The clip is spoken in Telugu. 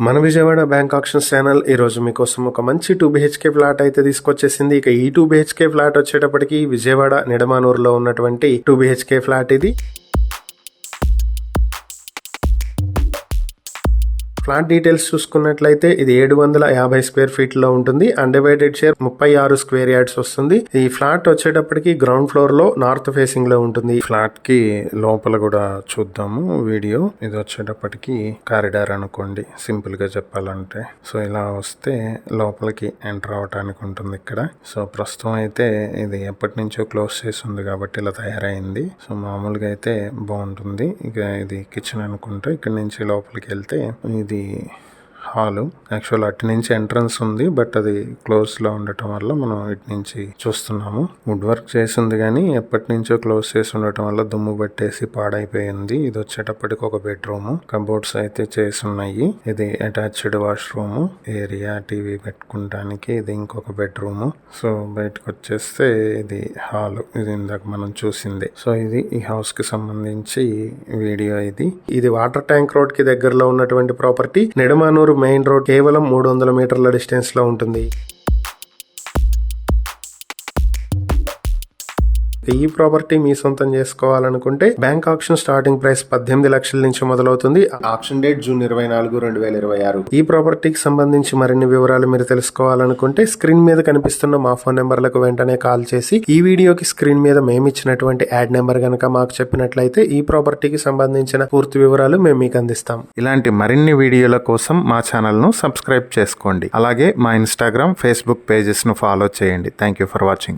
మన విజయవాడ బ్యాంక్ ఆక్షన్స్ ఛానల్ ఈ రోజు మీకోసం ఒక మంచి 2 BHK ఫ్లాట్ అయితే తీసుకొచ్చేసింది. ఇక ఈ 2 BHK ఫ్లాట్ వచ్చేటప్పటికి విజయవాడ నిడమానూరులో ఉన్నటువంటి 2 BHK ఫ్లాట్ ఇది. ఫ్లాట్ డీటెయిల్స్ చూసుకున్నట్లయితే ఇది 750 స్క్వేర్ ఫీట్ లో ఉంటుంది. అన్డివైడెడ్ షేర్ 36 స్క్వేర్ యార్డ్స్ వస్తుంది. ఈ ఫ్లాట్ వచ్చేటప్పటికి గ్రౌండ్ ఫ్లోర్ లో నార్త్ ఫేసింగ్ లో ఉంటుంది. ఫ్లాట్ కి లోపల కూడా చూద్దాము వీడియో. ఇది వచ్చేటప్పటికి కారిడార్ అనుకోండి సింపుల్ గా చెప్పాలంటే. సో ఇలా వస్తే లోపలికి ఎంటర్ అవటానికి ఉంటుంది ఇక్కడ. సో ప్రస్తుతం అయితే ఇది ఎప్పటి నుంచో క్లోజ్ చేసి ఉంది కాబట్టి ఇలా తయారైంది. సో మామూలుగా అయితే బాగుంటుంది. ఇక ఇది కిచెన్ అనుకుంటే ఇక్కడ నుంచి లోపలికి వెళ్తే ఇది హాలు. యాక్చువల్ అటు నుంచి ఎంట్రన్స్ ఉంది, బట్ అది క్లోజ్ లో ఉండటం వల్ల మనం ఇటు నుంచి చూస్తున్నాము. వుడ్ వర్క్ చేసింది కానీ ఎప్పటి నుంచో క్లోజ్ చేసి ఉండటం వల్ల దుమ్ము పట్టేసి పాడైపోయింది. ఇది వచ్చేటప్పటికి ఒక బెడ్రూమ్. కబోర్డ్స్ అయితే చేసి ఉన్నాయి. ఇది అటాచ్డ్ వాష్రూమ్ ఏరియా, టీవీ పెట్టుకుంటానికి. ఇది ఇంకొక బెడ్రూమ్. సో బయటకు వచ్చేస్తే ఇది హాల్. ఇది ఇందాక మనం చూసింది. సో ఇది ఈ హౌస్ కి సంబంధించి వీడియో. ఇది వాటర్ ట్యాంక్ రోడ్ కి దగ్గరలో ఉన్నటువంటి ప్రాపర్టీ. నిడమానూరు మెయిన్ రోడ్ కేవలం 300 మీటర్ల డిస్టెన్స్ లో ఉంటుంది. ఈ ప్రాపర్టీ మీ సొంతం చేసుకోవాలనుకుంటే బ్యాంక్ ఆప్షన్ స్టార్టింగ్ ప్రైస్ 18 లక్షల నుంచి మొదలవుతుంది. Option date June 24, 2026. ఈ ప్రాపర్టీకి సంబంధించి మరిన్ని వివరాలు మీరు తెలుసుకోవాలనుకుంటే స్క్రీన్ మీద కనిపిస్తున్న మా ఫోన్ నెంబర్లకు వెంటనే కాల్ చేసి ఈ వీడియోకి స్క్రీన్ మీద మేము ఇచ్చినటువంటి యాడ్ నెంబర్ గనక మాకు చెప్పినట్లయితే ఈ ప్రాపర్టీకి సంబంధించిన పూర్తి వివరాలు మేము మీకు అందిస్తాం. ఇలాంటి మరిన్ని వీడియోల కోసం మా ఛానల్ ను సబ్స్క్రైబ్ చేసుకోండి. అలాగే మా ఇన్స్టాగ్రామ్, ఫేస్బుక్ పేజెస్ ను ఫాలో చేయండి. Thank you for watching.